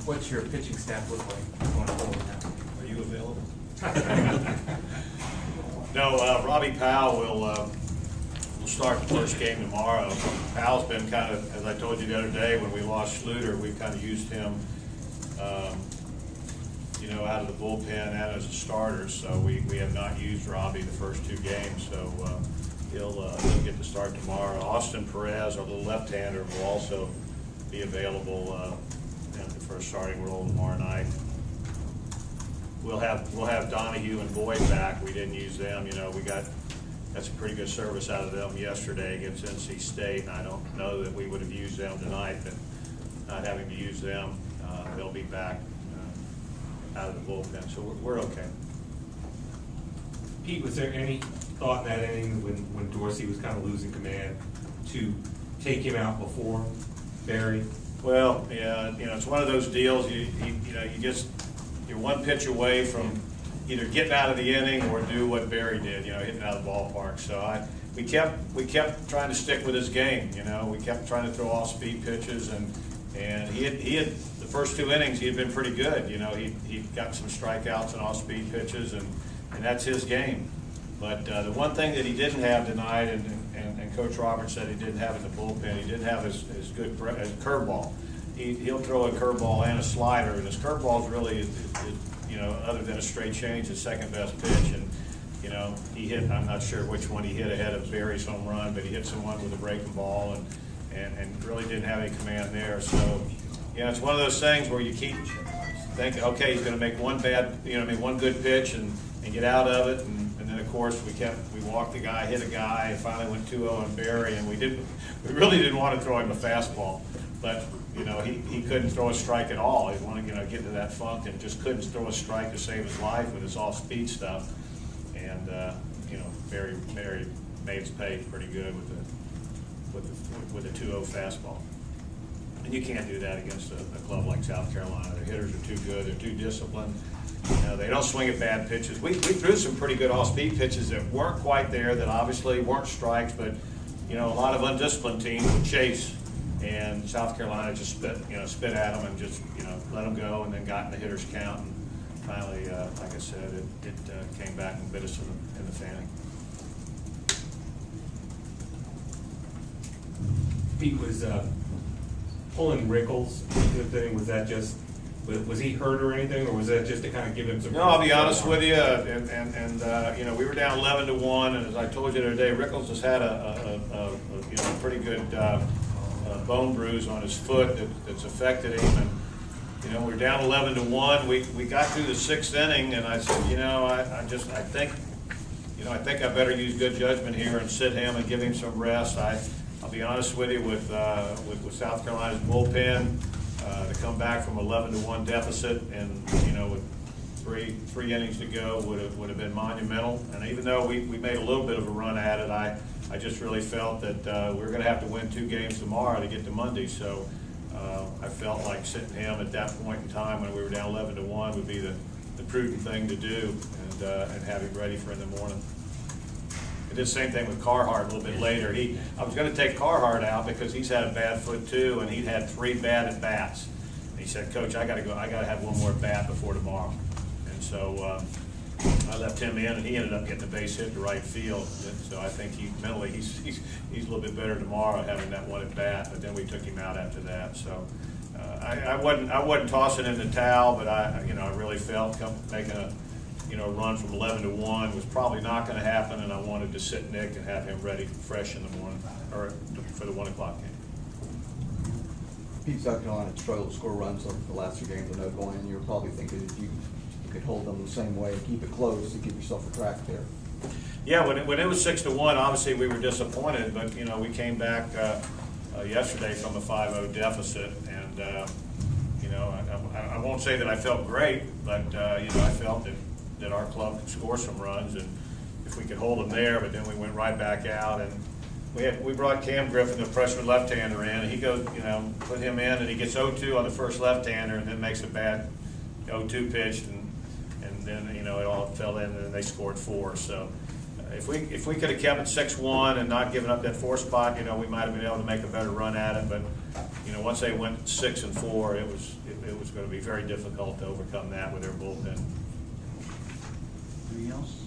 what's your pitching staff look like going forward now? Are you available? No, Robbie Powell will start the first game tomorrow. Powell's been kind of, as I told you the other day, when we lost Schluter, we've kind of used him, out of the bullpen and as a starter. So we have not used Robbie the first two games. So he'll get to start tomorrow. Austin Perez, our little left-hander, will also be available for a starting role tomorrow night. We'll have Donahue and Boyd back. We didn't use them. We got that's a pretty good service out of them yesterday against NC State. And I don't know that we would have used them tonight, but not having to use them, they'll be back out of the bullpen. So we're okay. Pete, was there any thought in that inning when Dorsey was kind of losing command to take him out before Barry? Well, yeah, it's one of those deals. You're one pitch away from either getting out of the inning or do what Barry did, hitting out of the ballpark. So we kept trying to stick with his game. We kept trying to throw off-speed pitches, and he had the first two innings he had been pretty good. He got some strikeouts and off-speed pitches, and that's his game. But the one thing that he didn't have tonight, and Coach Roberts said he didn't have in the bullpen, he didn't have his good curveball. He'll throw a curveball and a slider, and his curveball is really, other than a straight change, his second best pitch. And he hit, I'm not sure which one he hit ahead of Barry's home run, but he hit someone with a breaking ball and really didn't have any command there. So it's one of those things where you keep thinking, okay, he's going to make one good pitch and get out of it, and then of course we walked the guy, hit a guy, and finally went 2-0 on Barry, and we really didn't want to throw him a fastball, but he couldn't throw a strike at all. He wanted to get into that funk and just couldn't throw a strike to save his life with his off-speed stuff, and Barry made his pay pretty good with the 2-0 fastball. And you can't do that against a club like South Carolina. Their hitters are too good. They're too disciplined. They don't swing at bad pitches. We threw some pretty good off-speed pitches that weren't quite there, that obviously weren't strikes, but a lot of undisciplined teams would chase, and South Carolina just spit at them and just let them go, and then got in the hitter's count. And finally, like I said, it came back and bit us in the fanning. Pete, was pulling Rickles into the thing, was he hurt or anything, or was that just to kind of give him some? No, I'll be honest with you, and we were down 11-1, and as I told you the other day, Rickles has had a pretty good bone bruise on his foot that's affected him, and we were down 11-1. We got through the sixth inning, and I said, I think I better use good judgment here and sit him and give him some rest. I'll be honest with you, with South Carolina's bullpen, to come back from 11-1 deficit and with three innings to go would have been monumental. And even though we made a little bit of a run at it, I just really felt that we were going to have to win 2 games tomorrow to get to Monday. So I felt like sitting him at that point in time when we were down 11-1 would be the prudent thing to do, and have him ready for in the morning. I did the same thing with Carhart a little bit later. I was going to take Carhart out because he's had a bad foot too, and he'd had 3 bad at bats. And he said, "Coach, I got to go. I got to have one more at bat before tomorrow." And so I left him in, and he ended up getting the base hit to right field. And so I think mentally he's a little bit better tomorrow having that one at bat. But then we took him out after that. So I wasn't tossing in the towel, but I really felt making a run from 11-1 was probably not going to happen, and I wanted to sit Nick and have him ready fresh in the morning, or for the 1 o'clock game. Pete, South Carolina struggled to score runs over the last 2 games with no going, and you were probably thinking if you could hold them the same way and keep it close to give yourself a crack there. Yeah, when it was 6-1, obviously we were disappointed, but we came back yesterday from a 5-0 deficit, and I won't say that I felt great, but I felt that our club could score some runs, and if we could hold them there. But then we went right back out, and we brought Cam Griffin, the freshman left-hander, in, and he goes, put him in, and he gets 0-2 on the first left-hander, and then makes a bad 0-2 pitch, and then it all fell in, and then they scored 4. So if we could have kept it 6-1 and not given up that 4 spot, we might have been able to make a better run at it. But you know, once they went 6-4, it was going to be very difficult to overcome that with their bullpen. Anything else?